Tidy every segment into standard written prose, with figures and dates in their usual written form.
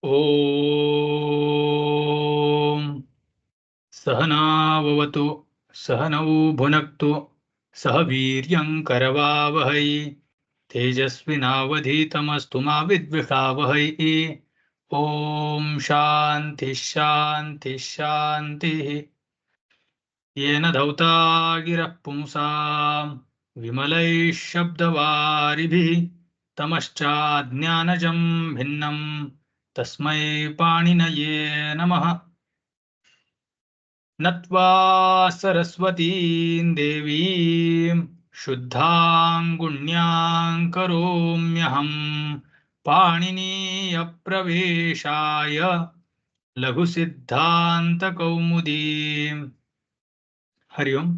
ॐ सहनाववतु सहनौ भुनक्तु सह वीर्यं करवावहै तेजस्विनावधीतमस्तु मा विद्विषावहै। ॐ शान्ति शान्ति शान्तिः। येन धौता गिरः पुंसां विमलैः शब्दवारिभिः तमश्चाज्ञानजं भिन्नं तस्मै पाणिनये नमः। नत्वा सरस्वतीं देवीं शुद्धां गुण्यां करोम्यहं पाणिनीयप्रवेशाय लघुसिद्धान्तकौमुदीम्। हरि ओम.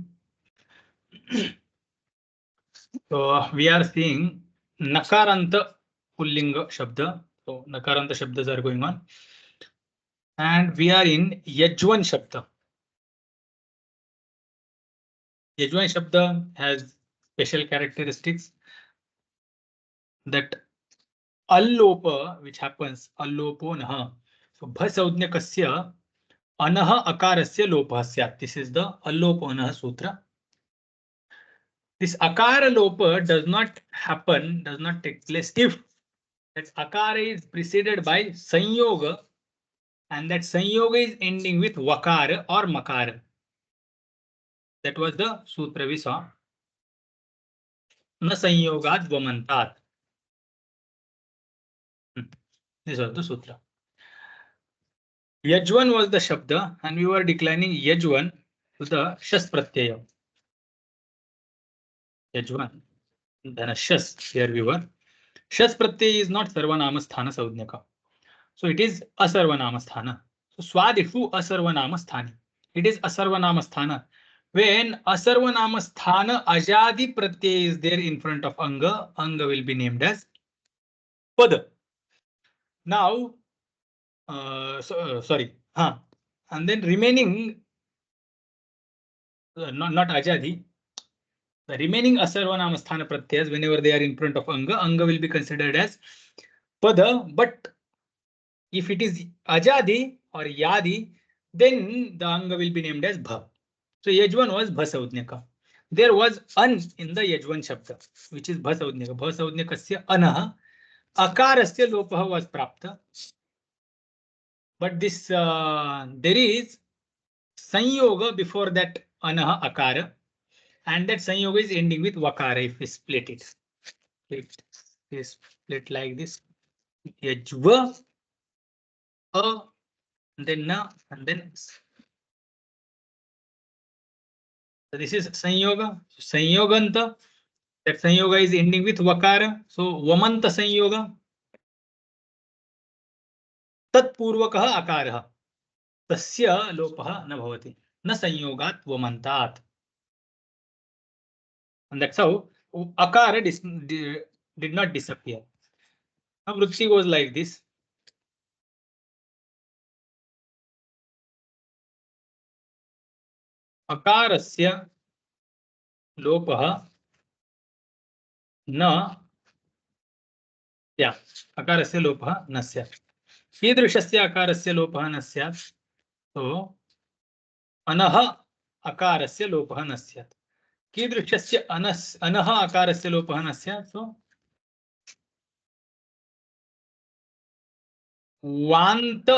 So we are seeing nakaranta pullinga shabda. So nakaranta shabdas are going on, and we are in yajvan shabda. Yajvan shabda has special characteristics that allopa, which happens allopo nah. So bhasaudnyakasya anah akarasya lopah syat. This is the allopo nah sutra. This akara lopa does not happen, does not take place if that akara is preceded by sanyoga, and that sanyoga is ending with vakara or makara. That was the sutra we saw. Na sanyogat vamantat. This was the sutra. Yajvan was the shabda, and we were declining yajvan to the shas pratyaya. Yajvan, then a shas. Here we were. Shas pratyaya is not sarvanama sthana saudnyaka. So it is asarvanama sthana. So swadishu asarvanama sthani. It is asarvanama sthana. When asarvanama sthana ajadi pratyay is there in front of anga, anga will be named as pada. Now, sorry, and then remaining, not ajadi, the remaining asarvanama sthana pratyas, whenever they are in front of anga, anga will be considered as pada. But if it is ajadi or yadi, then the anga will be named as bha. So yajvan was bhasaudnyaka. There was an in the yajvan shabda, which is bhasaudnyaka. Bhasaudnyakasya anah akarasya lopah was prapta. But this there is sanyoga before that anah akara, and that sanyoga is ending with vakara if we split it. Split like this. Yajva, a, and then na, and then. So this is sanyoga. Sanyoganta. That sanyoga is ending with vakara. So vamanta sanyoga. तत्पूर्वकः अकारः तस्य लोपः न भवति न संयोगात् वमन्तात्. And that's how akara did not disappear. Now Vritti goes like this. Akarasya lopah न अकारस्य लोपः न स्यात्. कीदृशस्य अकारस्य लोपः न स्यात्? तो अनः अकारस्य लोपः न स्यात्. कीदृशस्य अनः अकारस्य लोपः न स्यात्? तो वान्त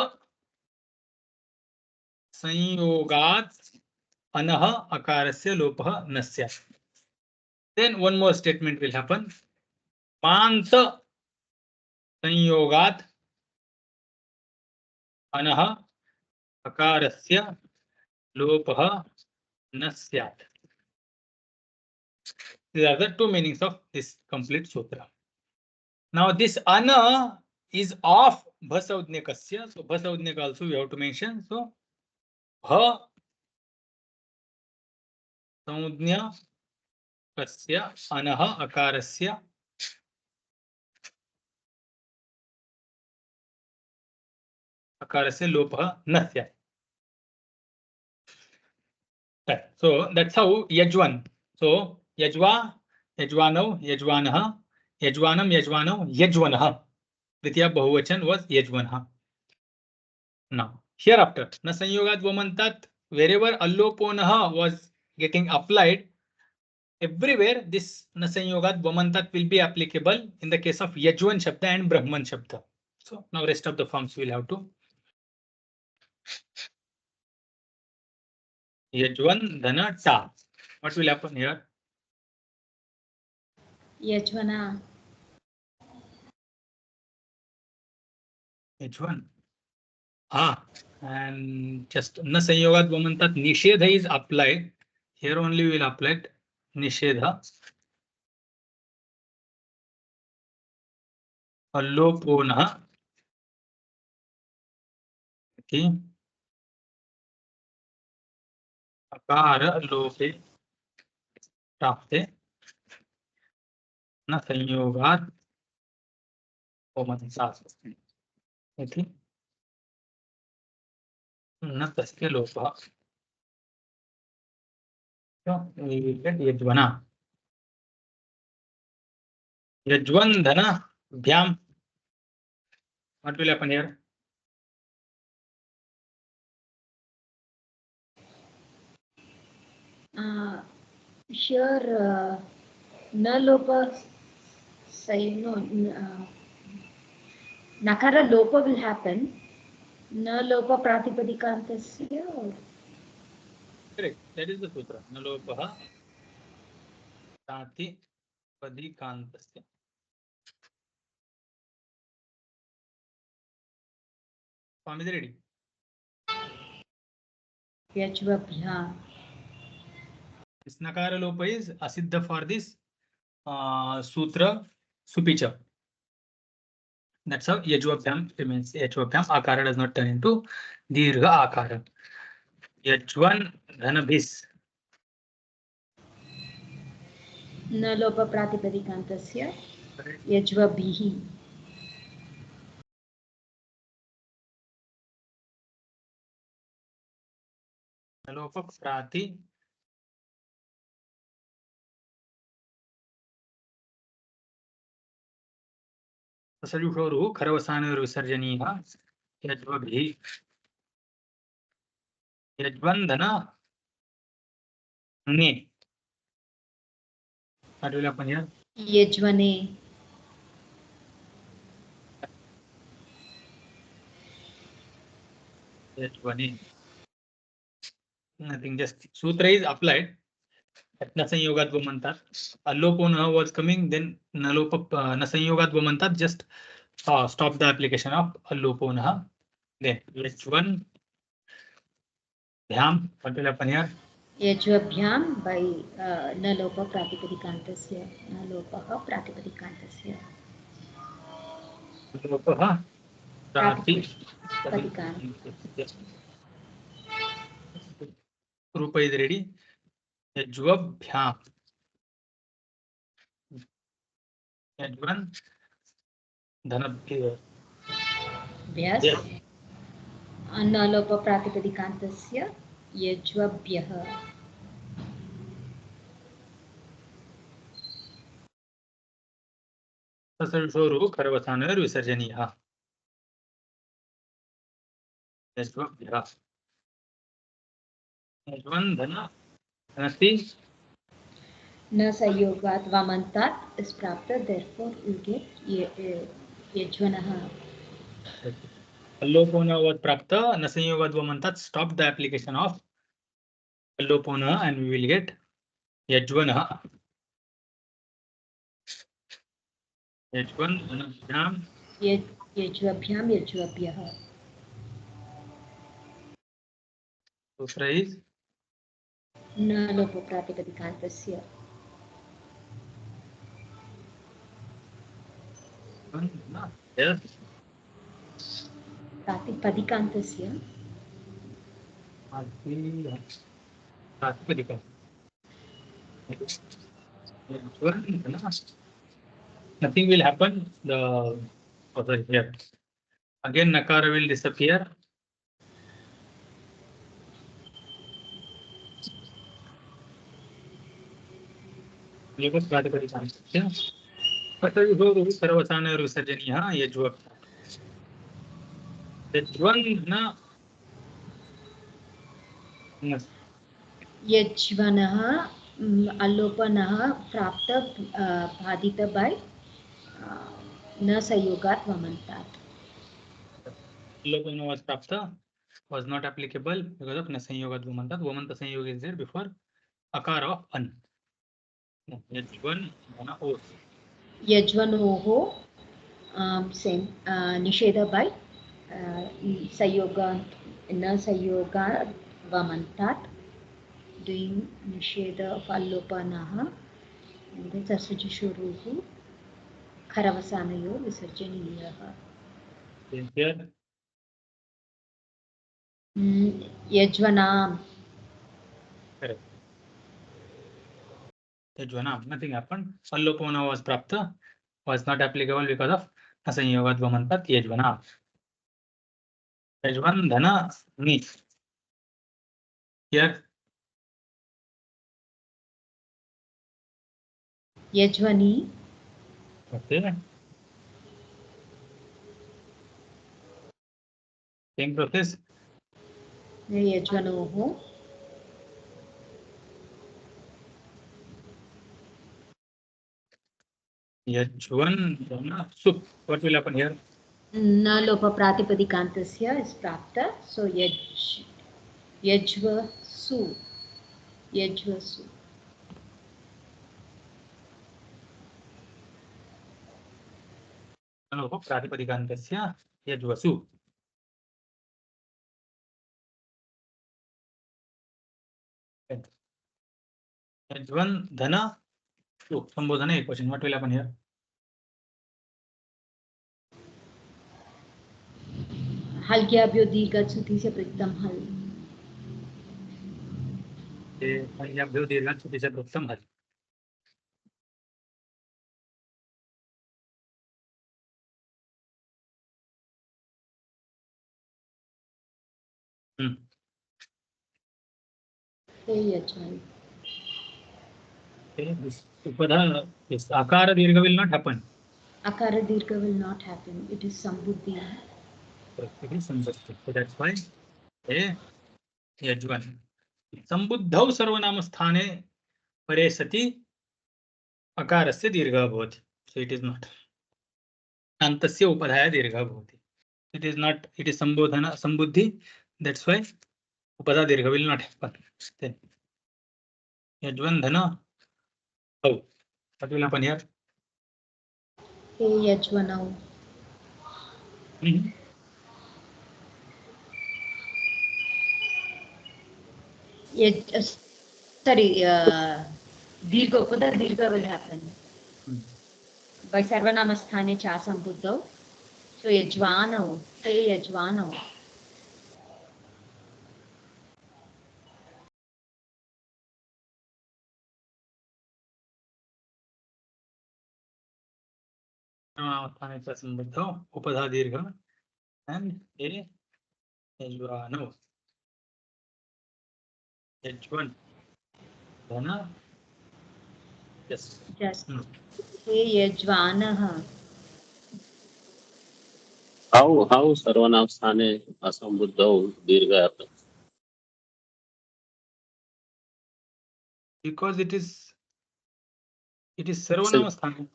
संयोगात् अनः अकारस्य लोपः न स्यात्. Then one more statement will happen. मान्त संयोगात् अनः अकारस्य लोपः न स्यात्. These are the two meanings of this complete sutra. Now this ana is of bhasaudnyakasya. So bhasaudnyaka also we have to mention. So bha saudnya kasya anah akarasya lopah na syat. So that's how yajvan. So yajva, yajvanav, yajvanah, yajvanam, yajvanav, yajvanah. Tritya bahuvachan was yajvanah. Now, hereafter, na sanyogat vomantat, wherever alloponah was getting applied, everywhere this na sanyogat vomantat will be applicable in the case of yajvan shabda and brahman shabda. So now rest of the forms will have to. Yajvan dhana ta. What will happen here? Yajvana. Yajvan. And just na sanyogat vomantat nishedha is applied. Here only we will apply nishedha. Alloponah. Okay. अकार लोपे प्राप्ते न संयोगात् इति न तस्य लोपः. यज्वना यज्वंधन भ्याम. What will happen here? Here na lopa say no nakara lopa will happen. Na lopa pratipadikantасya. Correct. That is the sutra. न लोपः प्रातिपदिकान्तस्य. Form is ready. Yajvabhya. This nakara lopa is asiddha for this sutra supicha. That's how yajvabhyam remains. Yajvabhyam akara does not turn into dirgha akara. Yajvan dhanabhis. Na lopa pratipadikantasya. Yajvabhihi. न लोप प्राति सजुषोरुः खरवसानविसर्जनीयः यज्वभिः यज्वन्दन ने. What will happen here? Yajvane. Yajvane. Nothing, just sutra is applied. न संयोगात म्हणतात. अल्लोपोनः was coming, then न संयोगात म्हणतात. Just stop the application of अल्लोपोनः. Then H1 भ्याम. What will happen here? Yajvabhyam by na lopa pratipadikantasya. Na lopa pratipadikantasya. लोपः प्रातिपदिकान्तस्य. रूप is ready. यज्वभ्याम. यज्वन धनभ्य. Vyas. Na lopa pratipadikantasya. Yajvabhyah. ससर्षोरुः खरवसानविसर्जनीयः. यज्वभ्यः. यज्वन्दन धनति. Na sayogat vamantat is prapta, therefore you get yajvanaha. Allopona was prapta. न संयोगात म्हणतात. Stop the application of allopona and we will get yajvanah. यज्वन धनभ्याम. Yajvabhyam yajvabhyah. दूसरा is Na lopa pratipadikantasya. yes. Pratipadikantasya. प्रातिपदिका. Nothing will happen. The here again nakara will disappear. सर्वसानविसर्जनीयः यज्वभ्याम्. यज्वन् Yes. यज्वनः अल्लोपनः प्राप्त बाधित by न संयोगात् वमन्तात्. Lopana was prapta was not applicable because of nasanyogat vamanta. Vamanta sanyog is there before akara of an. Yajvan dhana os. यज्वनोः same निषेध by संयोग न संयोगात् वमन्तात्. Doing निषेध of अल्लोपनः and then ससुजुषुरुः खरवसानयो विसर्जनीयः. Here यज्वनाम्. correct. Yajvanam, nothing happened. Allopana was prapta was not applicable because of nasanyogat vamanta. Yajvanam. Yajvan dhana ni. Here यज्वनी. okay. Same process. यज्वनोः Yajvan dhana su. What will happen here? न लोप प्रातिपदिकान्तस्य is प्राप्त. So यज्वसु. यज्वसु. प्रातिपदिकान्तस्य यज्वसु. Yajvan dhana su. Sambodhana ek question. What will happen here? हल ज्ञाभ्यो दीर्घात् सुति से प्रयुक्तं हल. हल्याभ्यो दीर्घात् सुति से प्रोक्तम हल. यज्वन्. This upadha, this akara dirgha will not happen. Akara dirgha will not happen. It is sambuddhi. It is sambuddhi. So that's why yajvan. Sambuddhau sarvanama sthane pare sati akarasya dirgha bhavati. So it is not. Antasya upadhaya dirgha bhavati. It is not. It is sambodhana sambuddhi. That's why upadha dirgha will not happen. Then yajvan dhana. Oh, what will happen here? यज्वनौ. Sorry, dirgha, upada dirgha will happen. By sarvanama sthane cha sambuddhau. So yajvanau. Te yajvanau. उपधा दीर्घ and a yajvano. Yajvan dhana. Yes. Yes. Te yajvanah. How sarvanam sthane asambuddhau dirgha happens? Because it is sarvanama sthana.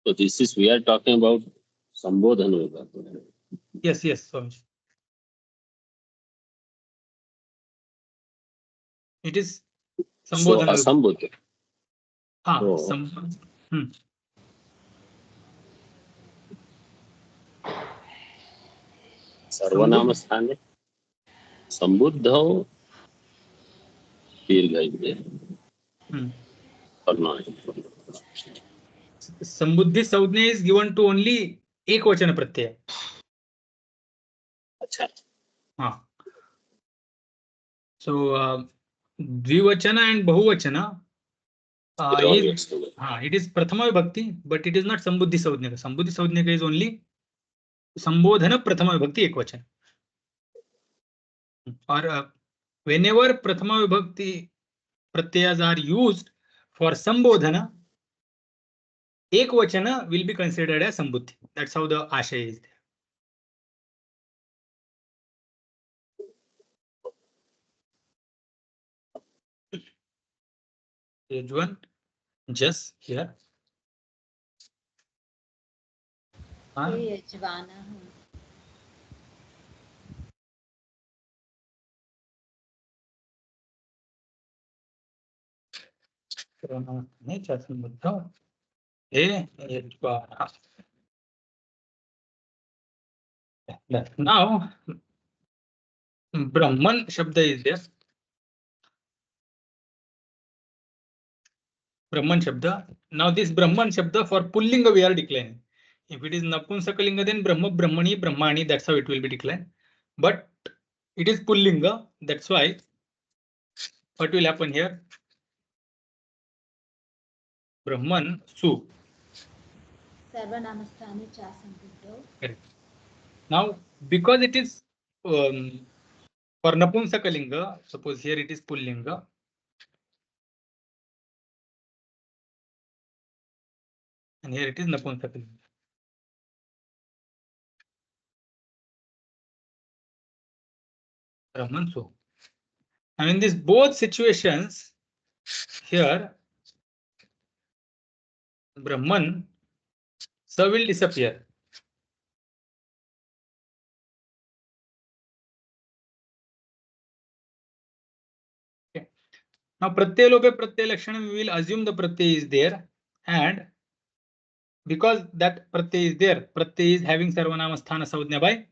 So this is, we are talking about sambodhana vibhaga. Yes, yes, Swami. It is So sambodhana. asambuddha. Sarvanama sthane sambuddhau dirgha is there. Or not? Sambuddhi saudhnya is given to only ekvachana pratyaya. Acha. So dvivachana and bahuvachana it is prathama vibhakti, but it is not sambuddhi saudhnyaka. Sambuddhi saudhnyaka is only sambodhana prathama vibhakti ekvachana. Or whenever prathama vibhakti pratyayas are used for sambodhana, ekvachana will be considered as sambuddhi. That's how the ashaya is there. Yajvan, just here. ये यजमानः सर्वनामस्थाने च सम्बुद्धौ हे यज्वानः. Now, Brahman Shabda is there. Brahman Shabda. Now this Brahman Shabda for Pullinga we are declining. If it is Napunsakalinga, then Brahma, Brahmani, Brahmani, that's how it will be declined. But it is Pullinga, that's why what will happen here? Brahman Su. सर्वनामस्थाने च सम्बुद्धौ. Correct. Now, because it is for Napunsakalinga, suppose here it is Pullinga. And here it is Napunsakalinga. Brahman Su. Now in these both situations, here Brahman Sa will disappear. Okay. Now Pratyaya Lope Pratyaya Lakshana, we will assume the Pratyaya is there, and because that Pratyaya is there, Pratyaya is having Sarvanama Sthana Saudhnya by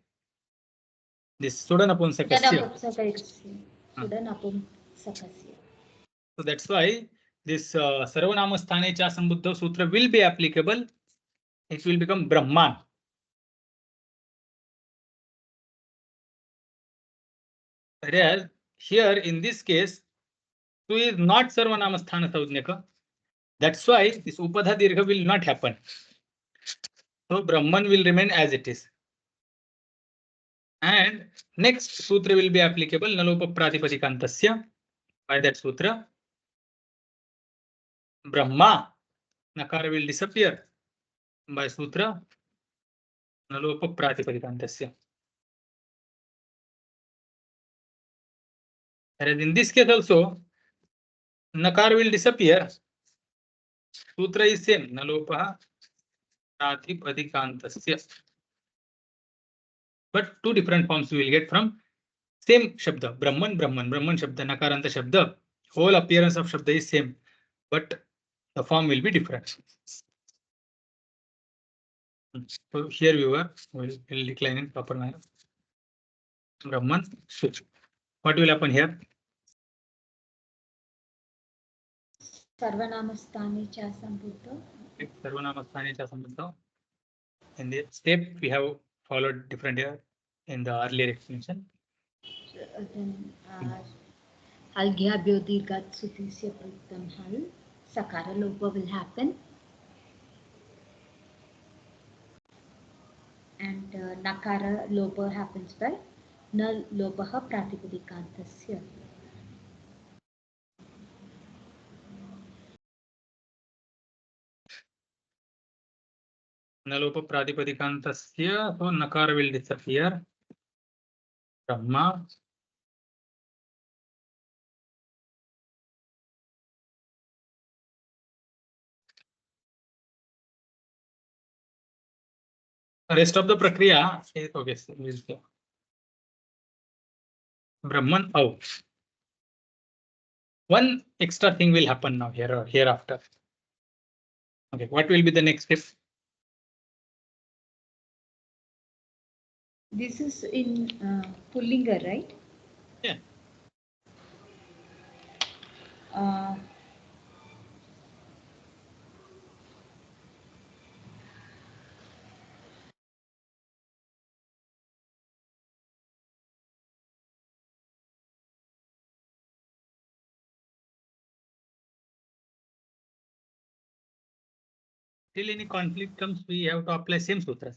this Sudanapumsakasya. सुडनपुंसकस्य. So that's why this Sarvanama Sthane Cha Sambuddha Sutra will be applicable. It will become Brahman. Whereas here in this case, Su is not Sarvanama Sthana Saudnyaka. That's why this Upadha Dirgha will not happen. So Brahman will remain as it is. And next sutra will be applicable Nalopa Pratipadikantasya. By that sutra, Brahma Nakara will disappear. By sutra Nalopa Pratipadikantasya. Whereas in this case also, Nakara will disappear. Sutra is same, Nalopa Pratipadikantasya. But two different forms we will get from same Shabda, Brahman, Brahman, Brahman Shabda, Nakaranta Shabda. Whole appearance of Shabda is same, but the form will be different. So here we will decline in proper manner. Brahman, switch. What will happen here? सर्वनामस्थाने च सम्बुद्धौ. Sarvanamastane Cha Sambuddha. In the step we have followed different here in the earlier explanation. हल्घ्याभ्यो दीर्घात् सुतिस्य प्रयुक्तं हल्. Sakara lopa will happen. And nakara lopa happens by na lopaha pratipadikantasya. Nalopa Pratipadikantasya, so Nakara will disappear. Brahma. Rest of the Prakriya is okay. So Brahman out. One extra thing will happen now here or hereafter. Okay, what will be the next step? This is in Pullinga, right? Yeah. Till any conflict comes, we have to apply same sutras.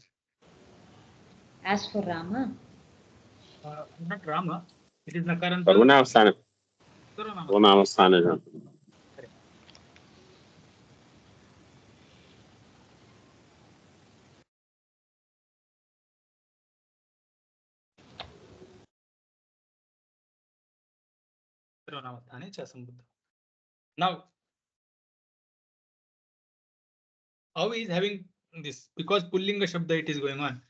As for Rama, Not Rama, it is Nakaranta. Sarvanamastana. Sarvanamastana. Sarvanamastana. Sarvanamastane Cha Sambuddha. Now, Au is having this because pullinga shabda it is going on.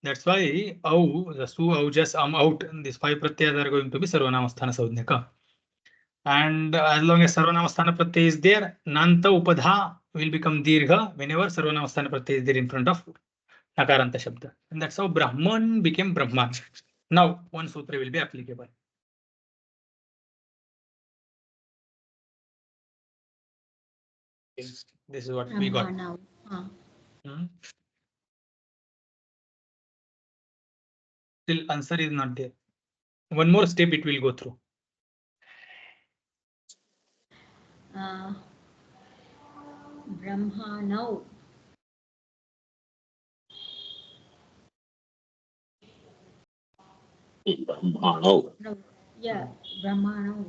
That's why au, the su, au, just, out. These 5 pratyas are going to be sarvanamasthana saudnyaka. And as long as sarvanamasthana pratyay is there, nanta upadha will become dirgha whenever sarvanamasthana pratyay is there in front of nakaranta shabda. And that's how Brahman became Brahman. Now one sutra will be applicable. This is what we got. Brahmana. Hmm. Still answer is not there. One more step it will go through. Brahmanau. Brahmano. No, yeah, Brahmanau.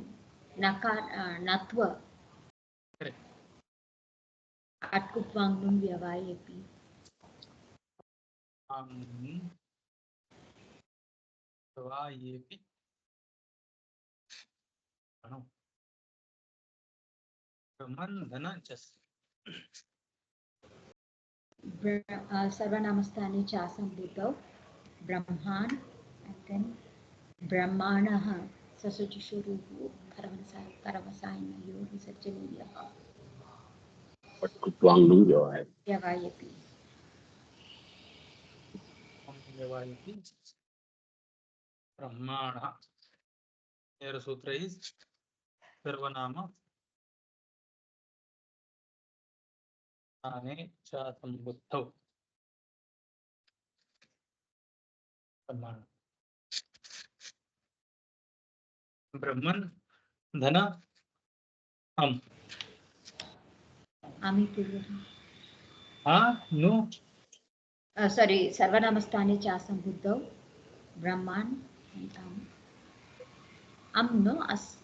Natva. Correct. Atkupvangnum vyavayepi. Vayepi. No. Brahman Dhana just. Sarvanamasthani chasam buddhau. Brahman and then Brahmanaha. Sasujishuru Karavasayana Visarjaniya. But Kutwangnum Vyavayepi. Vyavayepi. Vayepi. Brahmana. Here sutra is Sarvanama. Ane chatam buddhau. Brahman. Brahman Dhana Ami Purva. No. Sorry, Sarvanamasthani chasam buddhau. Brahman and no as.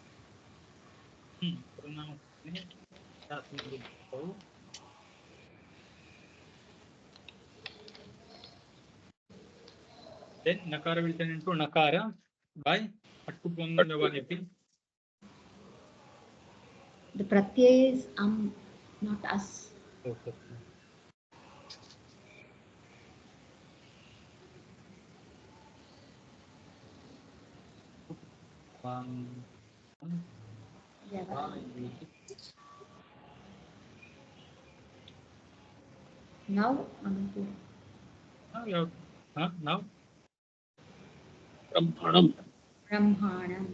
Then Nakara will turn into Nakara by Atkupvangnam Vyavayepi. The pratyay is not us. Okay. Now, Ami Purva. Now Brahmanam. Brahmanam.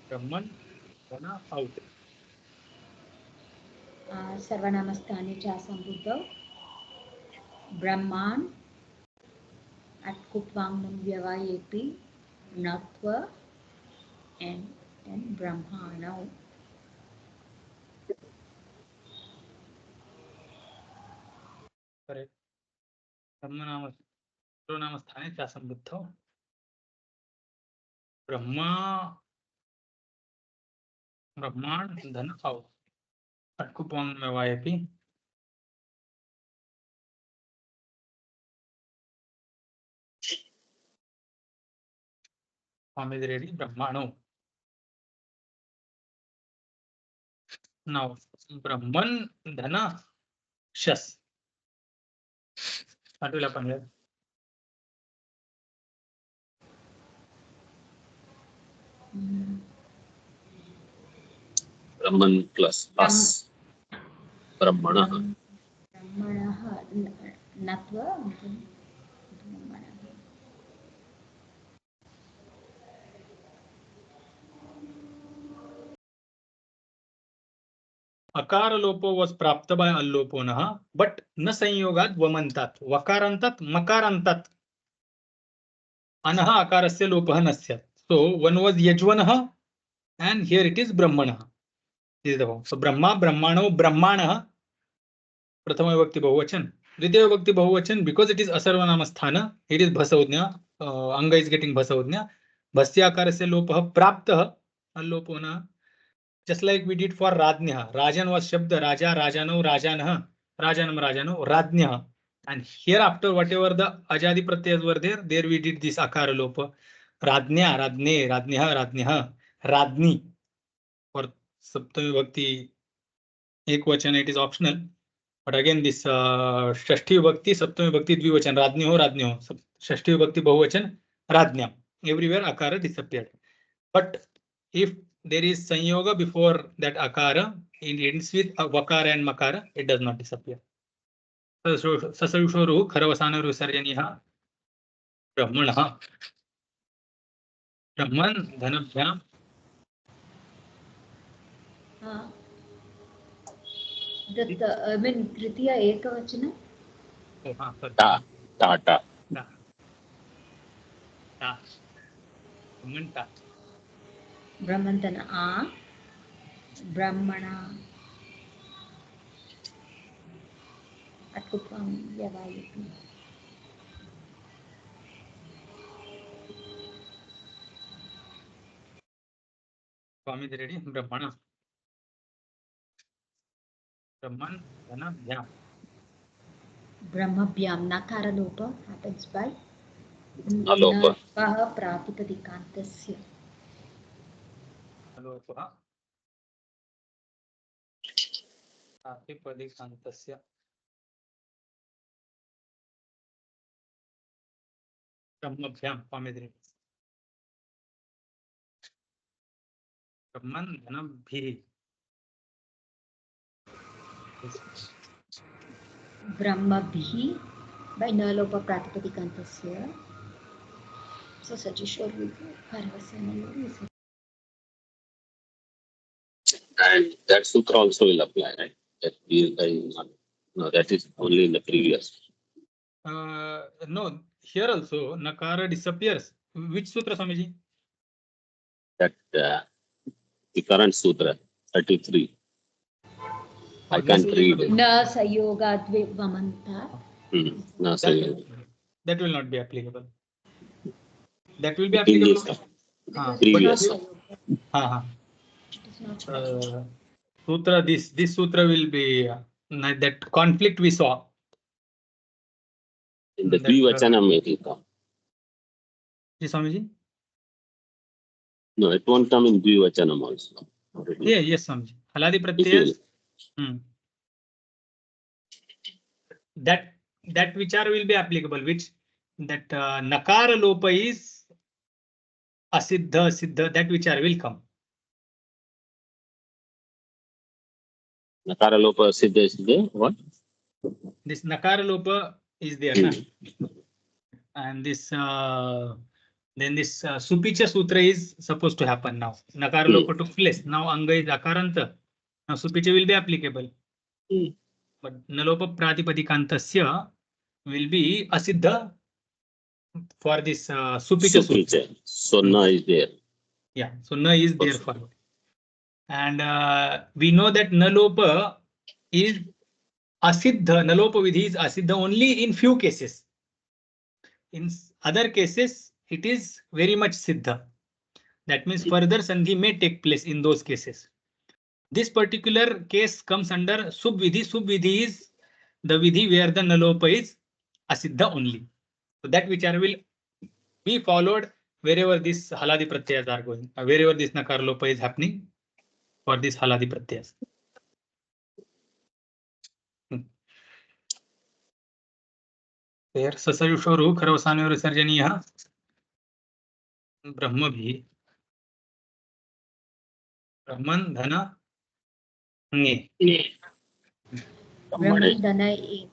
Brahman Dhana out. Sarvanamasthani chasam buddhau. Brahman at Kupvangnam Vyavayepi. Natva and then Brahmanau. Correct. Sarvanamasthane chasam buddhau. Brahman Dhana out. Atkupvangnam Vyavayepi. Form is ready. Brahmano. Now Brahman Dhana Shas. What will happen here? Brahman plus us. Brahmana. Brahmanaha. Natva. Brahmanaha. Akara lopo was prapta by alloponah, but na sanyogat vamantat. Vakarantat makarantat. Anaha akarasya lopah nasyat. So one was yajvanah and here it is brahmanah. This is the form. So Brahma, Brahmano, Brahmanah. Prathama vibhakti bahuvachan. Dvitiya vibhakti bahuvachan, because it is asarvanamasthana, it is bhasaudnya. Anga is getting bhasaudnya. Bhasya akarasya lopah praptah alloponah. Just like we did for Radnya. Rajan was Shabda, Raja, Rajano, Rajanah, Rajanam, Rajano, Radnya. And hereafter, whatever the Ajadi Pratyas were there, there we did this Akara Lopa. Radnya, Radne, Radnya, Radnya, Radni. For Saptami Bhakti ekvachana, it is optional. But again, this Shashti Vibhakti, Saptami Vibhakti, Dvivachan, Radnyo, Shashti Vibhakti, Bahuvachan, Radnyam. Everywhere akara disappeared. But if there is Sanyoga before that akara, it ends with Vakara and Makara, it does not disappear. Sasayushoru, Kharavasana Rusarjaniha, Brahmanaha. Brahman, Dhanabhyam. I mean, Tritiya Ekavachana. Oh, sorry. Ta. Ta. Brahman ta. Brahmantana A. Brahmana. Atkupam Yavayupi. Swami, ready? Brahmana. Brahman, Dhanabhyam. Brahmabhyam Nakara Lopa happens by Alopa. Napaha Pratipadikantasya. Alopa. Pratipadikantasya. Brahmabhyam, Swami, ready. Brahman, Dhanabhi. Brahmabhi by Nalopa Pratipadikantasya. So Sajishwar will go. Kharavasana. And that sutra also will apply, right? That no, that is only in the previous. No, here also Nakara disappears. Which sutra, Swamiji? That the current sutra, 33. I can't read. Na Sayogat Vamanta. No, so That will not be applicable. That will be the thing applicable. is, previous. Sutra, this sutra will be that conflict we saw. In the Dvivachanam it will come. Swamiji? No, it won't come in Dvivachanam also. Yeah, yes, Swamiji. Haladi It Pratyas. will. That vichar will be applicable, which that Nakara Lopa is Asiddha, Siddha, that vichar will come. Nakara Lopa Siddha is there. What? This Nakara Lopa is there, na? And this then this Supicha Sutra is supposed to happen now. Nakara Lopa took place. Now Anga is Akaranta. Now Supicha will be applicable. But Nalopa Pratipadikantasya will be Asiddha for this Supicha Sutra. So Na is there. Yeah, so Na is there for it. And we know that Nalopa is Asiddha. Nalopa Vidhi is Asiddha only in few cases. In other cases, it is very much Siddha. That means further Sandhi may take place in those cases. This particular case comes under Subvidhi. Subvidhi is the Vidhi where the Nalopa is Asiddha only. So that vichar will be followed wherever this Haladi Pratyayas are going, wherever this Nakara Lopa is happening for this Haladi Pratyayas. There Sasayushoru Kharavasana Visarjaniya Brahmabhi Brahman Dhana Nge. Brahman Dhana E.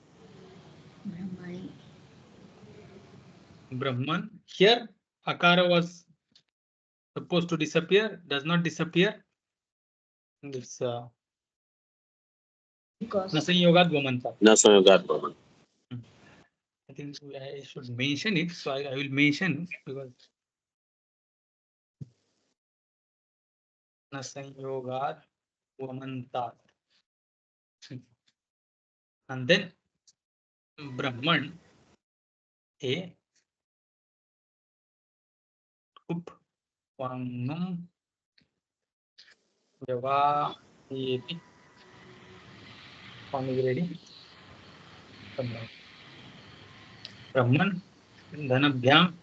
Brahmani. Brahman. Here Akara was supposed to disappear, does not disappear. This Because Nasanyogat Vamanta. Nasanyogat Vaman. I think I should mention it, so I will mention because Nasanyogat Vamanta. And then Brahman A Up Vangam Java Yeti. Ready? Brahman Dhanabhyam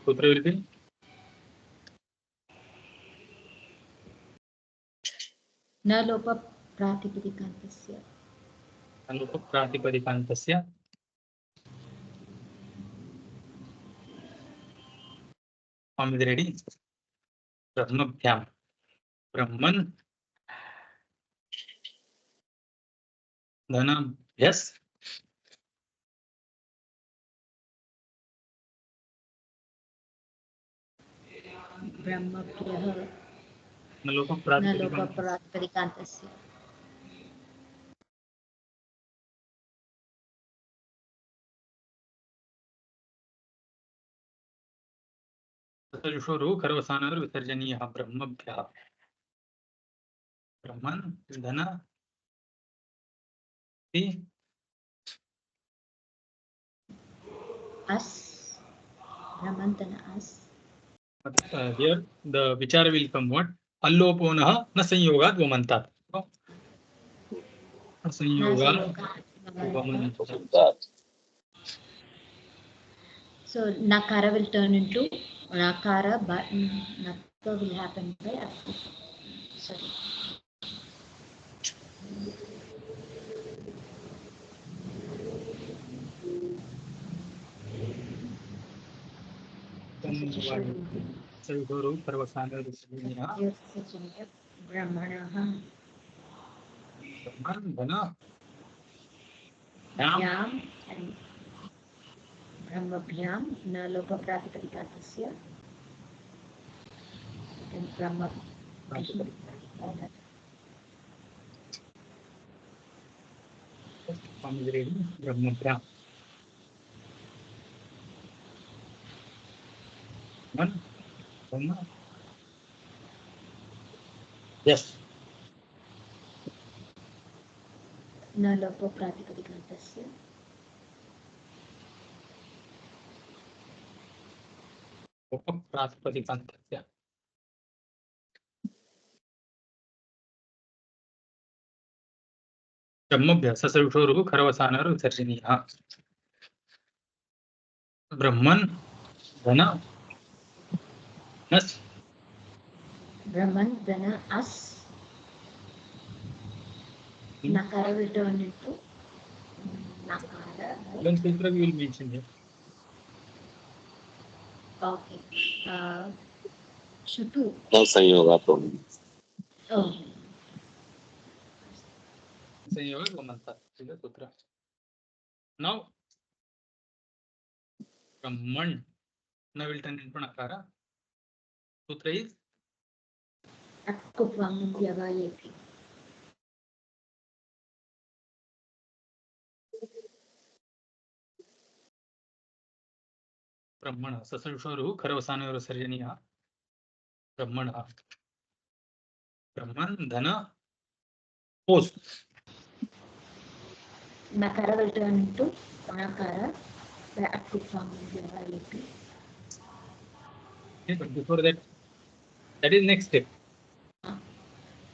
Sutra will be न लोप प्रातिपदिकान्तस्य लोप प्रातिपदिकान्तस्य form is ready ब्रह्मभ्याम ब्रह्मन् धनाभ्यस् ब्रह्मभ्यः न लोप न लोप प्रातिपदिकान्तस्य प्रातिपदिकान्तस्य ससजुषोरु खरवसानर विसर्जनीयः ब्रह्मभ्यः ब्रह्मन् धन अस् ब्रह्मन्तन अस् here the vichara will come what alloponah na sanyogat vamantat न sanyogat संयोगात् vamantat So nakara will turn into nakara, but naka will happen by sorry. ससजुषोरु खरवसानर विसर्जनीयः ब्रह्मणः ब्रह्मन् धन भ्याम् and ब्रह्मभ्यां न लोप प्रातिपदिकान्तस्य and ब्रह्म ब्रह्मभ्याम ब्रह्म yes न लोप प्रातिपदिकान्तस्य प्रातिपदिकान्तस्य ब्रह्मभ्य ससजुषोरु खरवसानर विसर्जनीयः ब्रह्मन् धन नस् Brahman Dana As Nakara will turn into Nakara. then Sutra we will mention here Okay. Shutu. No sanyogat only. Oh. संयोगात् vamantat is the sutra now brahman now will turn into nakara sutra is Akkupvam Vyavayepi. ब्रह्मण ससजुषोरु खरवसानर विसर्जनीयः ब्रह्मणः ब्रह्मन् धन pose Nakara will turn into Nakara by Akkupvam Vyavayepi. but before that is next step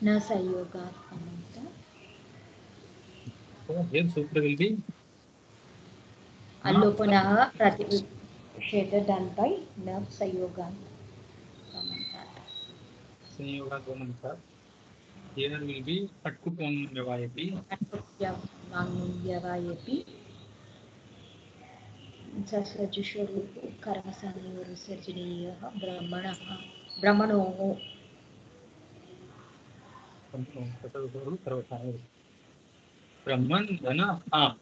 Na Sayogat Amanta. so here sutra will be Allopanaha Pratipasheta done by Na Sayogat Amanta. संयोगात् vamantat here will be atkupam vyavayepi Akkupvam Vyavayepi. ससजुषोरु कर्मसंयोगविसर्जनीयः ब्रह्मणोः ससजुषोरु खरवसानर ब्रह्मन् धन आम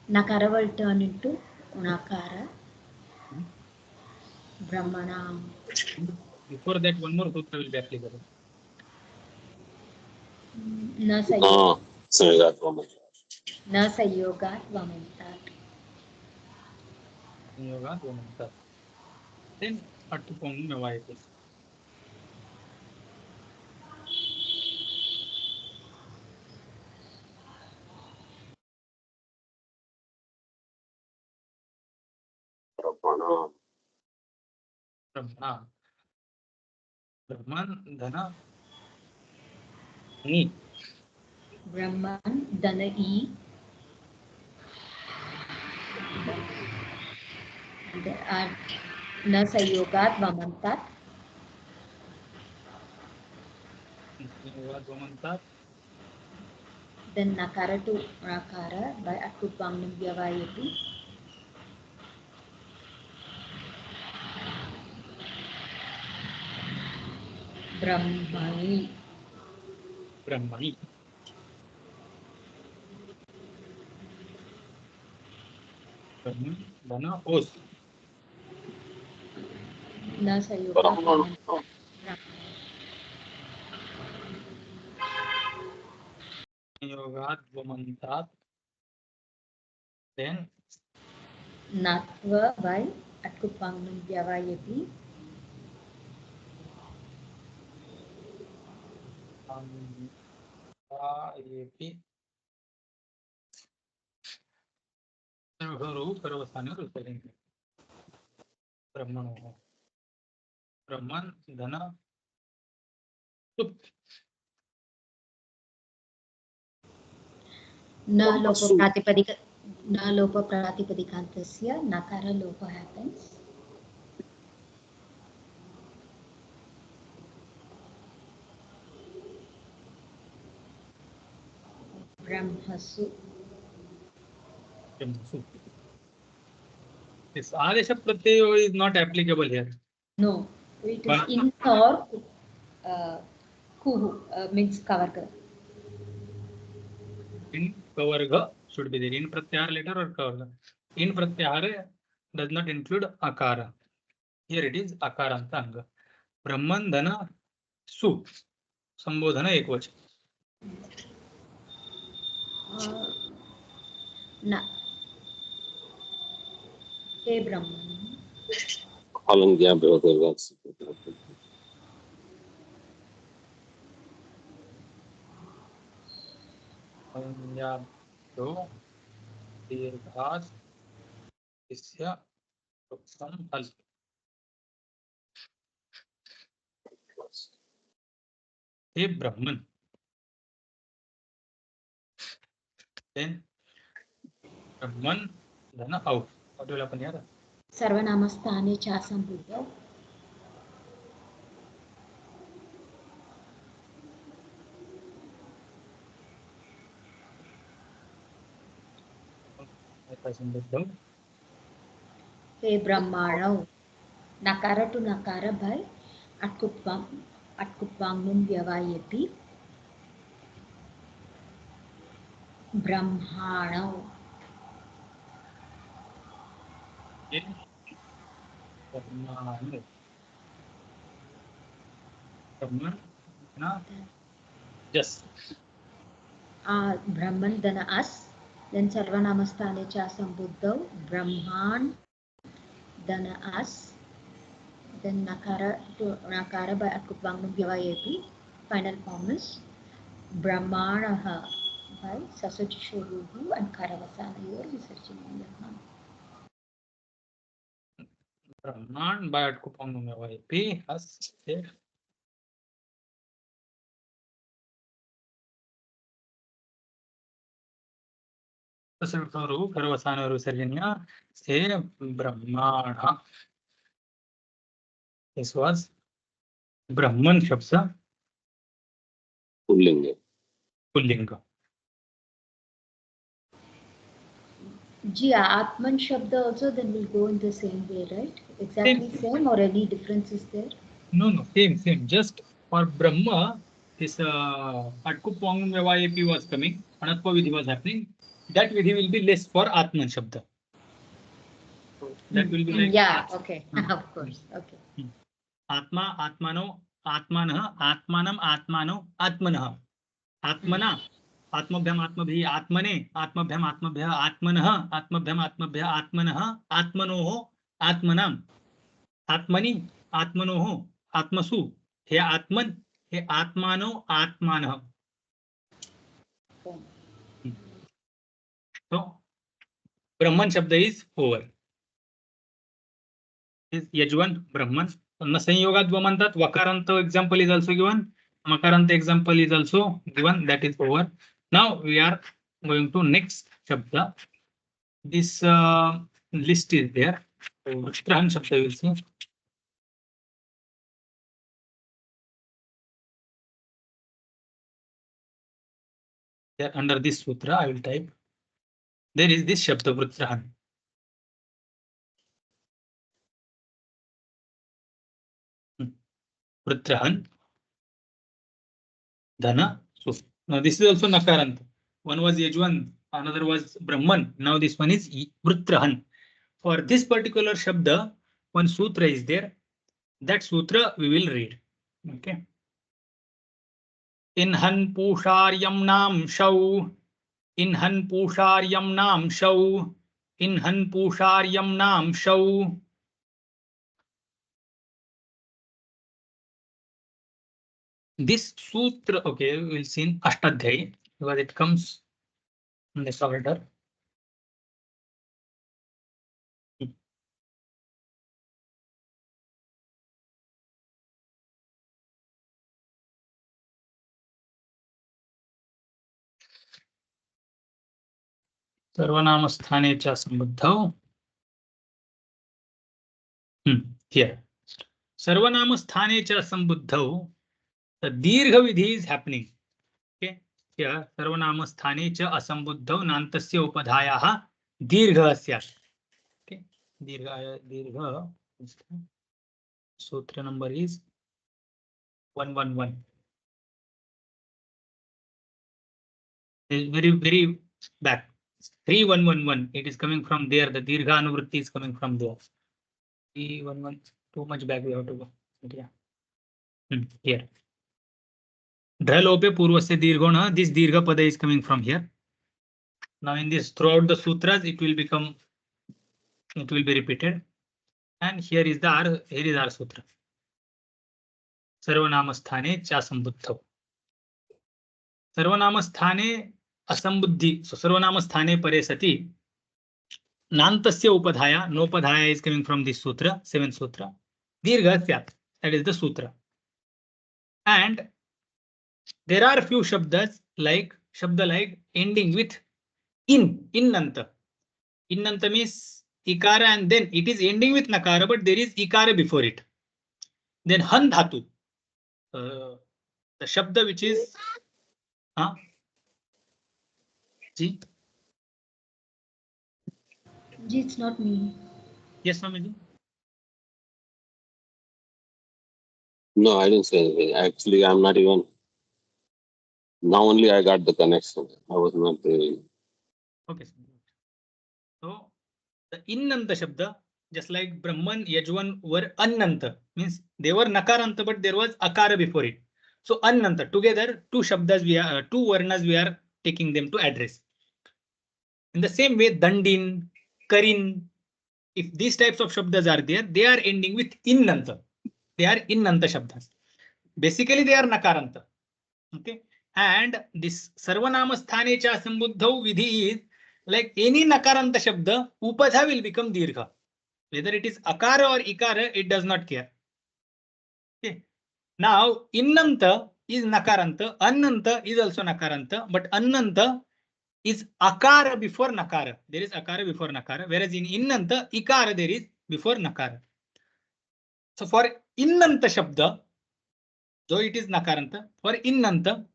Nakara will turn into Nakara. Brahmanam. before that one more sutra will be applicable Na No sanyogat only. sayogat vamantat. संयोगात् vamantat then atkupam vyavayepi Brahmana. ब्रह्मणा ब्रह्मन् धन नि Brahman dana e. Na sayogat vamantat. संयोगात म्हणतात then nakara to nakara by atkupangnam vyavayati. Brahmani. ब्रह्मणी. ब्रह्मण धन ओस. Na sayoga. Brahman. संयोगात म्हणतात then Natva by atkupangnam vyavayati. येपी सर्वसाने रुसलेंगे. ब्रह्मणो ब्रह्मण धन सुप. न lopa pratipadika na lopa pratipadikantasya nakara lopa happens. Brahmasu. ब्रह्मसु. This adesha pratyaya is not applicable here. No, it is in or kuhu means kavarga. In kavarga should be there. In pratyahara later or kavarga. In pratyahara does not include akara. Here it is akaranta anga. Brahman dhana su. संबोधन एकवचन. Na. Hey Brahman. Halangya Bhagavad. तो दीर्घास इसया उत्तम फल. हे ब्रह्मन. then ब्रह्मन धन औ. what will happen here? सर्वनामस्थाने च संबुद्धौ. हे ब्रह्माणौ. Nakara to nakara by atkupangnam vyavayati. Brahmanau. ब्रह्मन ना जस. Brahman dana as. Then sarvanamasthane cha sambuddhau. Brahman dana as. Then nakara to nakara by atkupangnam vyavayati. Final form is Brahmanaha by Sasachishoruhu and Karavasanayor Visarchanam. Brahman by atkupangnam vyavayati has said. सर्वसाने विसर्जनीय से ब्रह्माण. This was Brahman शब्द Pullinga. Pulling. Ji, Atman Shabda also then will go in the same way, right? Exactly same or any difference is there? No, same. Just for Brahma, this Atkupangam Vyavayapi was coming, Anatpa Vidhi was happening. That Vidhi will be less for Atman Shabda. That will be like. Yeah, okay, of course, okay. Atma, Atmano, Atmanah, Atmanam, Atmano, Atmanah. Atmana, Atmabhyam, Atmabhi, Atmane, Atmabhyam, Atmabhya, Atmanah, Atmabhyam, Atmabhya, Atmanah, Atmanoho, Atmanam, Atmani, Atmanoho, Atmasu. Hey Atman, hey आत्मानो, आत्मानः. So Brahman शब्द is over. Is Yajvan Brahman. न संयोगात म्हणतात वकारांत example is also given. Makaranta example is also given. That is over. Now we are going to next shabda. This list is there. Strahan shabda will see. Here under this sutra, I will type. There is this Shabda Vrutrahan. Vrutrahan. Dhana. So now this is also Nakarant. One was Yajwan, another was Brahman. Now this one is Vrutrahan. For this particular Shabda, one sutra is there. That sutra we will read. Okay. Inhan Pusharyam Nam Shau. Inhan Pusharyam Nam Shau. Inhan Pusharyam Nam Shau. This sutra, okay, we'll see in Ashtadhyayi because it comes in this order. Sarvanamasthane cha sambuddhau. Here. Sarvanamasthane cha sambuddhau. The dirgha vidhi is happening. Okay. Here, Sarvanamasthane cha asambuddhau nantasya upadhayaha dirgha syat. Okay. Dirgha. Sutra number is 111. It is very back. 3111. It is coming from there. The dirgha anuvritti is coming from there. 311. Too much back we have to go. But yeah. Here. Dhalope purvasya dirghona. This dirgha pada is coming from here. Now in this, throughout the sutras, it will be repeated. And here is our sutra. Sarvanamasthane cha sambuddhau. Sarvanamasthane asambuddhi. So Sarvanamasthane pare sati. Nantasya upadhaya. Nopadhaya is coming from this sutra, 7th sutra. Dirgha syat. That is the sutra. And there are a few shabdas like ending with innanta. Innanta means ikara and then it is ending with nakara, but there is ikara before it. Then han dhatu. The shabda which is Ji? Ji, it's not me. Yes, Swamiji. No, I didn't say anything. Actually, I'm not even. Now only I got the connection. I was not there. Okay. So the innanta shabda, just like Brahman, Yajvan were annanta, means they were nakaranta, but there was akara before it. So annanta, together two shabdas two varnas we are taking them to address. In the same way, dandin, karin, if these types of shabdas are there, they are ending with innanta. They are innanta shabdas. Basically, they are nakaranta. Okay. And this sarvanamasthane cha sambuddhau vidhi is like any nakaranta shabda, upadha will become dirgha. Whether it is akara or ikara, it does not care. Okay. Now, innanta is nakaranta, annanta is also nakaranta, but annanta is akara before nakara. There is akara before nakara, whereas in innanta, ikara there is before nakara. So for innanta shabda, though it is nakaranta, for innanta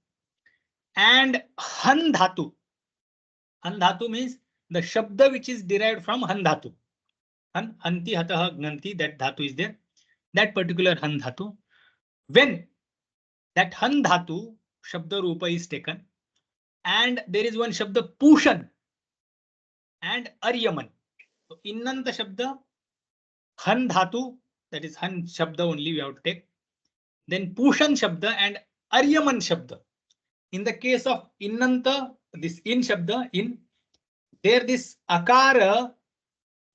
and han dhatu. Han dhatu means the shabda which is derived from han dhatu. Hanti hataha gnanti, that dhatu is there. That particular han dhatu. When that han dhatu shabda rupa is taken, and there is one shabda pushan and aryaman. So innanta shabda, han dhatu, that is han shabda only we have to take. Then pushan shabda and aryaman shabda. In the case of innanta, this in shabda, in, there this akara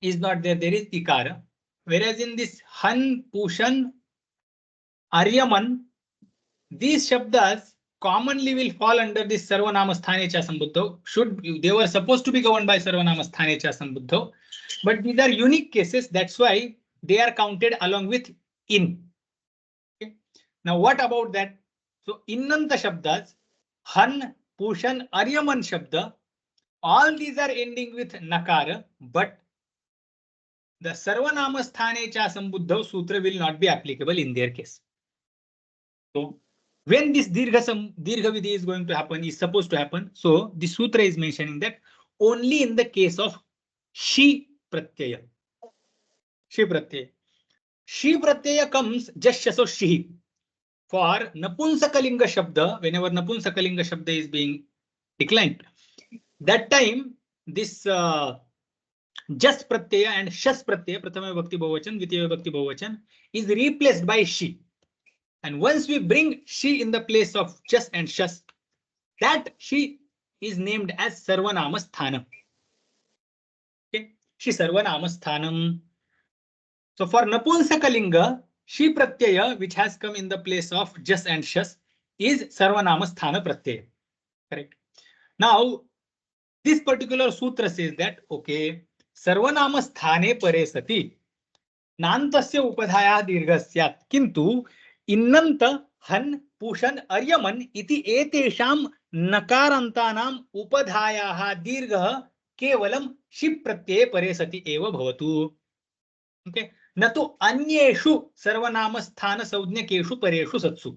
is not there, there is ikara. Whereas in this han, pushan, aryaman, these shabdas commonly will fall under this sarvanamasthane cha sambuddhau. They were supposed to be governed by sarvanamasthane cha sambuddhau, but these are unique cases. That's why they are counted along with in. Okay. Now what about that? So innanta shabdas, han, pushan, aryaman shabda, all these are ending with nakara, but the sarvanamasthane cha sambuddhau sutra will not be applicable in their case. So when this dirgha vidhi is going to happen, is supposed to happen. So the sutra is mentioning that only in the case of she pratyaya. She pratyaya. She pratyaya comes just so she. For napunsakalinga shabda, whenever napunsakalinga shabda is being declined, that time this just pratyaya and shas pratyaya, prathama vibhakti bahuvachan, dvitiya vibhakti bahuvachan, is replaced by she. And once we bring she in the place of just and shas, that she is named as sarvanama sthanam. Okay, she sarvanama sthanam. So for napunsakalinga, she pratyaya, which has come in the place of just and shas, is sarvanama sthana pratyaya. Correct. Now, this particular sutra says that, okay, sarvanama sthane pare sati नान्तस्य उपधायाः दीर्घः स्यात् किन्तु इन्नन्त हन् पूषन् अर्यमन् इति एतेषां नकारान्तानाम् उपधायाः दीर्घः केवलं शिप् प्रत्यये परे सति एव भवतु. ओके, न तु अन्येषु सर्वनामस्थान संज्ञकेषु परेषु सत्सु.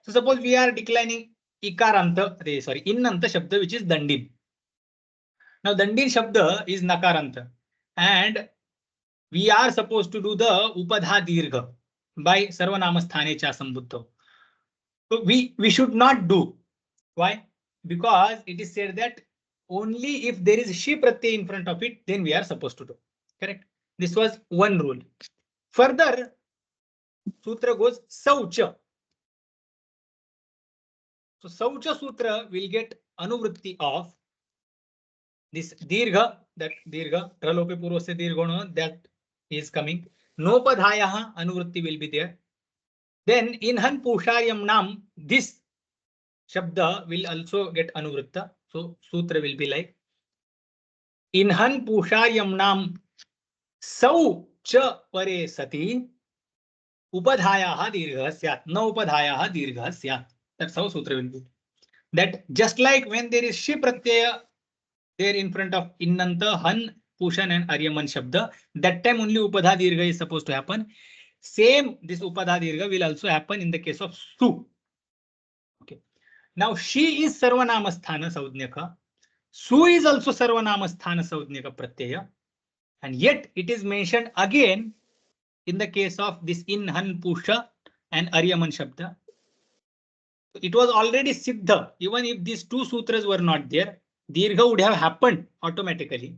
So suppose we are declining ikaranta, sorry, innanta shabda, which is dandin. Now dandin shabda is nakaranta, and we are supposed to do the upadha dirgha by sarvanama sthane cha sambuddha. So we should not do. Why? Because it is said that only if there is she pratyay in front of it, then we are supposed to do. Correct? This was one rule. Further, sutra goes saucha. So saucha sutra will get anuvritti of this dirgha, that dirgha, tralope purvasya dirgha, that is coming. Nopadhayaha anuvritti will be there. Then in han pusharyam nam, this shabda will also get anuvritta. So sutra will be like in han pusharyam nam sau cha pare sati upadhayaha dirgha syat, na upadhayaha dirgha syat. That's how sutra will be. That just like when there is shi pratyaya there in front of innanta, han, pushan and aryaman shabda, that time only upadha dirgha is supposed to happen. Same, this upadha dirgha will also happen in the case of su. Okay. Now she is sarvanama sthana saudnyaka. Su is also sarvanama sthana saudnyaka pratyaya. And yet it is mentioned again in the case of this in, han, pusha and aryaman shabda. It was already siddha. Even if these two sutras were not there, dirgha would have happened automatically.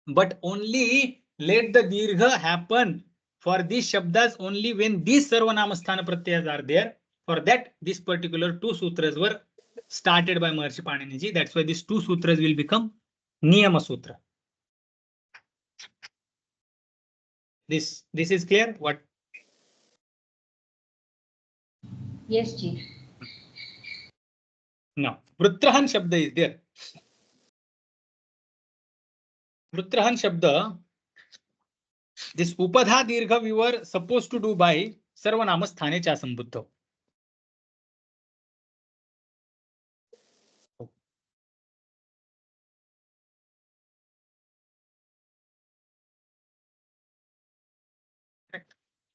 But only let the dirgha happen for these shabdas only when these sarvanama sthana pratyayas are there. For that, this particular two sutras were started by Maharshi Panini. That's why these two sutras will become Niyama Sutra. This is clear? What? Yes, Ji. Now, Vrutrahan Shabda is there. Vrutrahan Shabda, this Upadha Dirgha we were supposed to do by Sarvanama Sthane Cha Sambuddha.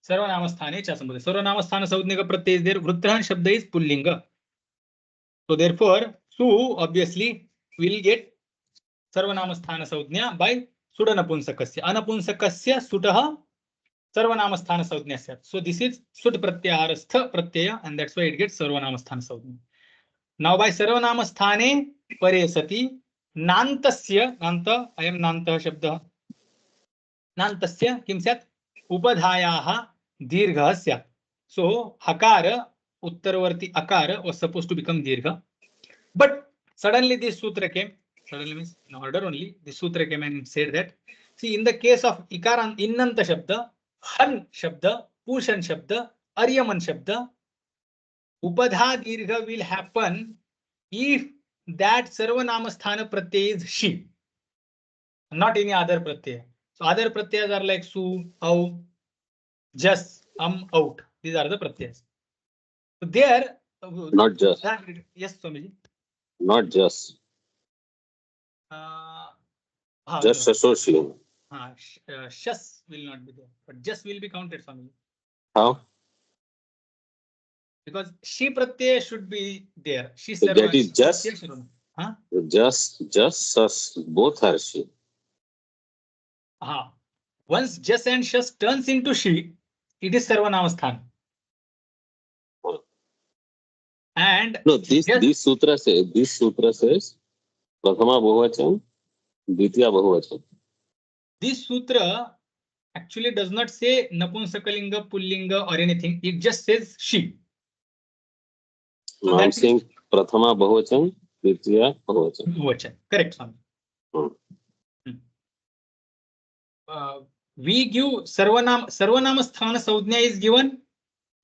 Sarvanama Sthane Cha Sambuddha. Sarvanama Sthana Saudnika Pratyay is there. Vrutrahan Shabda is Pullinga. So therefore, Su obviously will get Sarvanama Sthana Saudnya by Suda Napunsakasya. Anapunsakasya Sutaha Sarvanama Sthana Saudnya. So this is Sud Pratyaharastha Pratyaya, and that's why it gets Sarvanama Sthana Saudnya. Now by Sarvanama Sthane Pare Sati Nantasya, Nanta, I am Nanta Shabda. Nantasya Kim Syat Upadhayaha Dirgha Syat. So Hakara, Uttaravarti Akara was supposed to become Dirgha. But suddenly this sutra came, suddenly means in order only, this sutra came and said that, see, in the case of Ikaran, Innanta Shabda, Han Shabda, Pushan Shabda, Aryaman Shabda, Upadha Dirgha will happen if that Sarvanama Sthana Pratyay is she, not any other Pratyay. So other Pratyayas are like Su, Au, Jas, Out. These are the Pratyayas. So there, Not just. Yes, Swamiji. Not just. Just No. associate. Shas will not be there, but just will be counted, Swamiji. How? because she pratyaya should be there. She So that is just- pratyaya should- huh? Just sus, both are she. Once just and shas turns into she, it is sarvanamasthana. And No, this just sutra says prathama bahuvachan, dvitiya bahuvachan. this sutra actually does not say napunsakalinga, pullinga or anything. It just says she. So No, I'm that saying prathama bahuvachan, dvitiya bahuvachan. Bahuvachan. Correct, Swami. We give sarvanama saudhnya is given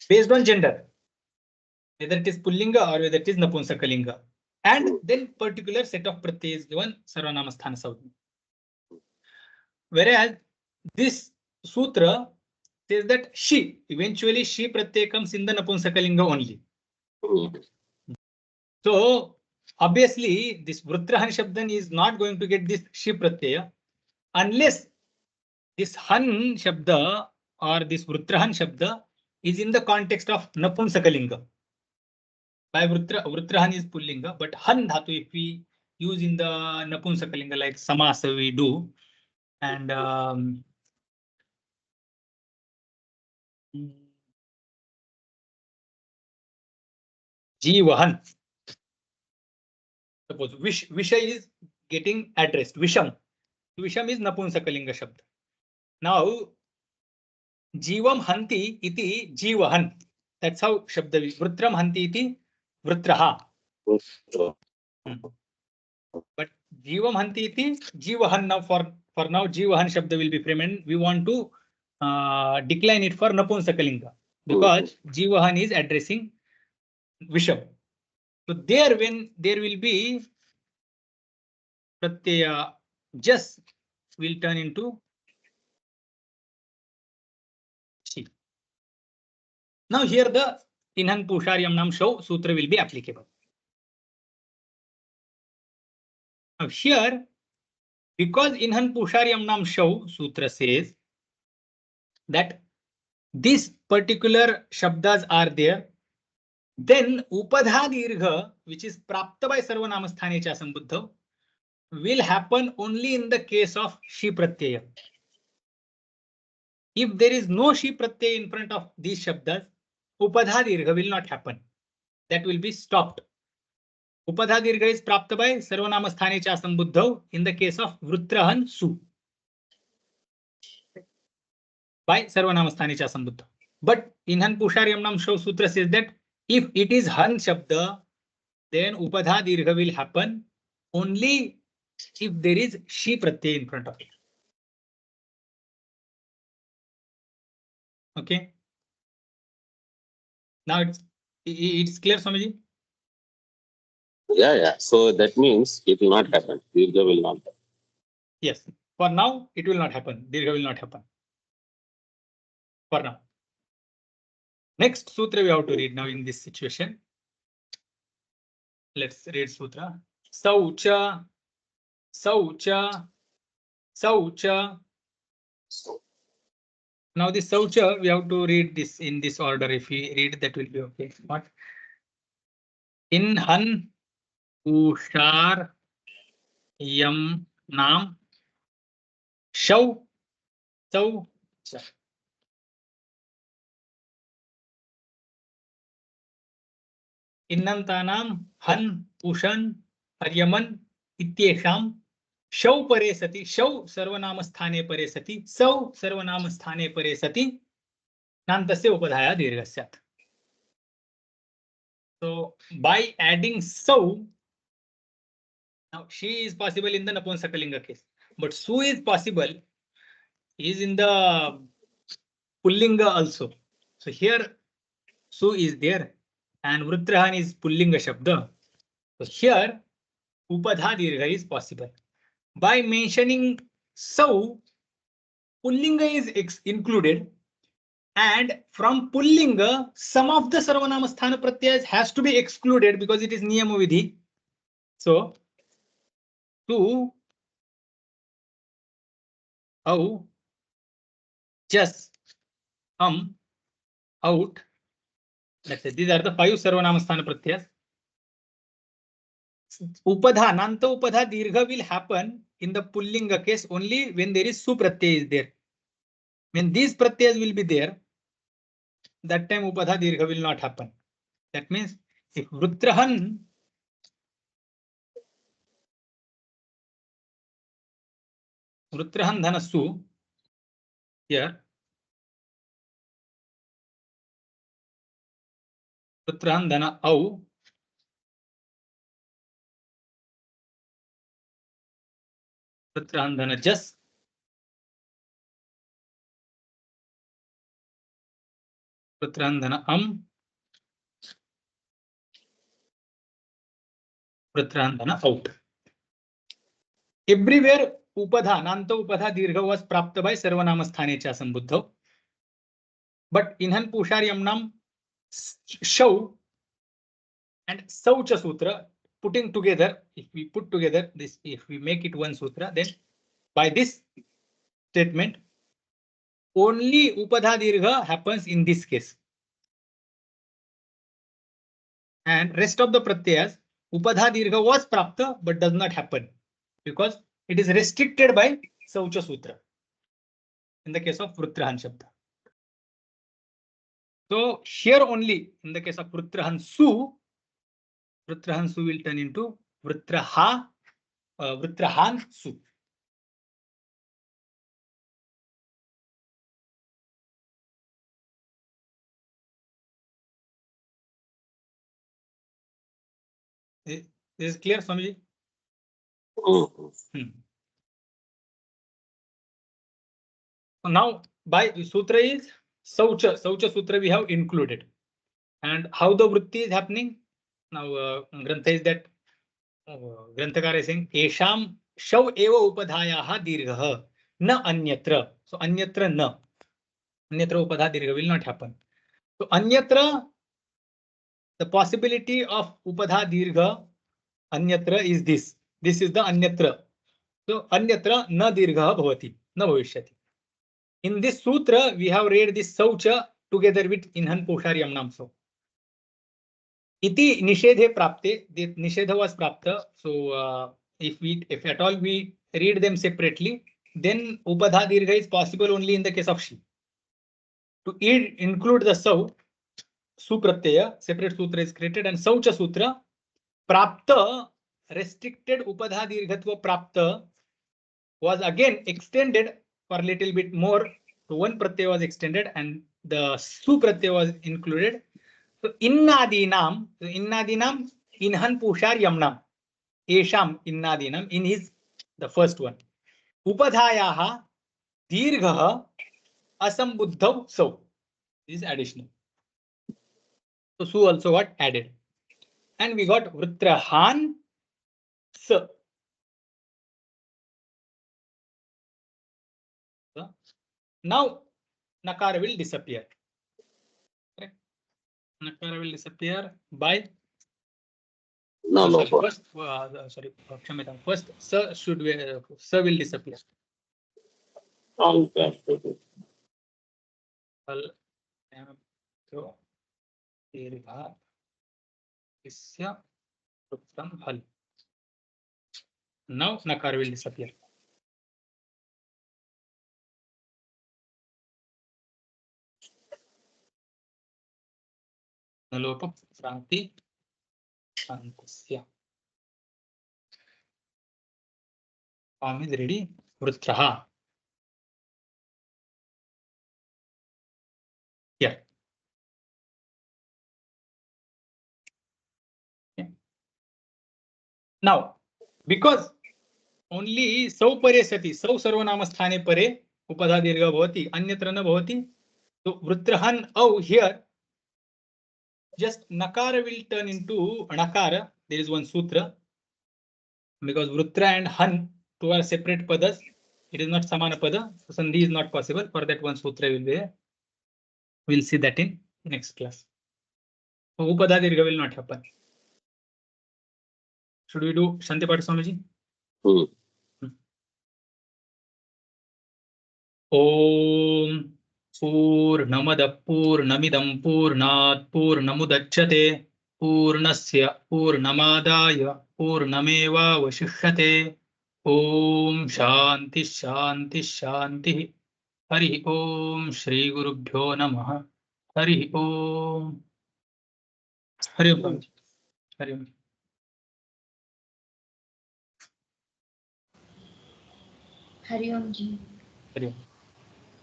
based on gender, whether it is pullinga or whether it is napunsakalinga, and then particular set of pratyay is given sarvanama saudhnya. Whereas this sutra says that she, eventually she pratyay comes in the napunsakalinga only. So obviously this vrutrahan shabdan is not going to get this she pratyaya unless this han shabda or this vrutrahan shabda is in the context of napunsakalinga. By vrutrahan is pullinga, but han dhatu if we use in the napunsakalinga like samasa we do, and jivahan. Suppose visha is getting addressed. Visham is napunsakalinga shabda. Now Jivam hanti iti jivahan. That's how shabda is. Vrutram hanti iti vrutraha. But jivam hanti iti jivahan. Now for now jivahan shabda will be framed. We want to decline it for napunsakalinga because jivahan is addressing Visham. So there when there will be pratyaya just will turn into she. Now here the inhan pusharyamnam shau sutra will be applicable. Now here, because inhan pusharyamnam shau sutra says that these particular shabdas are there, then upadha dirgha, which is prapta by sarvanamasthane cha sambuddha, will happen only in the case of she pratyaya. If there is no she pratyaya in front of these shabdas, upadha dirgha will not happen. That will be stopped. Upadha dirgha is prapta by sarvanamasthane cha sambuddha in the case of vrutrahan su. By sarvanamasthane cha sambuddha. But inhan pusharyamnam shau sutra says that if it is han shabda, then upadha dirgha will happen only if there is she pratyay in front of it. Okay. Now it's clear, Swamiji? Yeah. So that means it will not happen. Dirgha will not happen. Yes. For now, it will not happen. Dirgha will not happen. For now. Next sutra we have to read now in this situation. Let's read sutra. Saucha, saucha, saucha. Now this saucha we have to read this in this order. If we read that will be okay. What? In han ushar yam nam shau saucha. इन्नंतानाम हन उषन अर्यमन इत्येषाम शौ परे सति शौ सर्वनाम स्थाने परे सति सौ सर्वनाम स्थाने परे सति नान्तस्य उपधाया दीर्घस्यात्. So by adding so, now she is possible in the napunsakalinga case, but su is possible is in the pullinga also. So here su is there and vrutrahan is pullinga shabda. So here upadha dirgha is possible. By mentioning so, pullinga is included, and from pullinga, some of the sarvanama sthana pratyayas has to be excluded because it is niyama vidhi. So, to au, just, out, That's it. These are the 5 sarvanamastana pratyas. Upadha, nanta upadha dirgha will happen in the pullinga case only when there is su pratyay is there. When these pratyas will be there, that time upadha dirgha will not happen. That means if Vrutrahan dhanasu here, Vrutrahan dhana au, Vrutrahan dhana jas, Vrutrahan dhana Vrutrahan dhana out. Everywhere upadha, nanta upadha dirgha was prapta by sarvanamasthane sambuddha. But inhan pushar yamnam shav and saucha sutra putting together, if we put together this, if we make it one sutra, then by this statement only upadha dirgha happens in this case. And rest of the pratyas, upadha dirgha was prapta but does not happen because it is restricted by saucha sutra in the case of Vrutrahan shabda. So here only in the case of Vrutrahan su will turn into Vrutrahan su. Is this clear, Swamiji? Mhm. So now by sutra is Saucha sutra we have included. And how the vritti is happening? Now Grantha is that Granthakara is saying Esham shav eva upadhayaha dirgha na anyatra. So anyatra na. Anyatra upadha dirgha will not happen. So anyatra, the possibility of upadha dirgha anyatra is this. This is the anyatra. So anyatra na dirgha bhavati, na bhavishyati. In this sutra, we have read this saucha together with inhan pushar yamnam so. Iti nishedhe prapte, the nishedha was prapta. So if at all we read them separately, then upadha dirgha is possible only in the case of she. To include the sau, supratyaya, separate sutra is created, and saucha sutra, prapta, restricted upadha dirghatva prapta was again extended for a little bit more. So one pratyaya was extended and the su pratyaya was included. So innadinam, inhan pushar yamnam, esham innadinam, in his the first one. Upadhayaha dirgha asambuddhav sau. This is additional. So su also got added. And we got Vrutrahan sa. Now nakara will disappear. Correct? Nakara will disappear by No, no. first, sorry, Kshamita. First, sa should be sa will disappear. Okay. So dirgha isya Vrutram hal. Now nakara will disappear. Nalopa Franti Antasya. Form is ready. Vrutraha. Yeah. Okay. Now, because only sau pare sati, sau sarvanama sthane pare upadha dirgha bhavati, anyatra na bhavati. So Vrutrahan au here, just nakara will turn into nakara. There is one sutra. Because Vrutra and Han, two are separate padas. It is not samana pada. So sandhi is not possible. For that one sutra will be there. We'll see that in next class. So upadha dirgha will not happen. Should we do Shanti Path Swamiji? Om पूर्णमदः पूर्णमिदं पूर्णात् पूर्णमुदच्यते पूर्णस्य पूर्णमादाय पूर्णमेवावशिष्यते। ओम शांति शांति शांति। हरि ओम श्री गुरुभ्यो नमः। हरि ओम। हरि ओम। हरि ओम। हरि ओम जी। हरि ओम।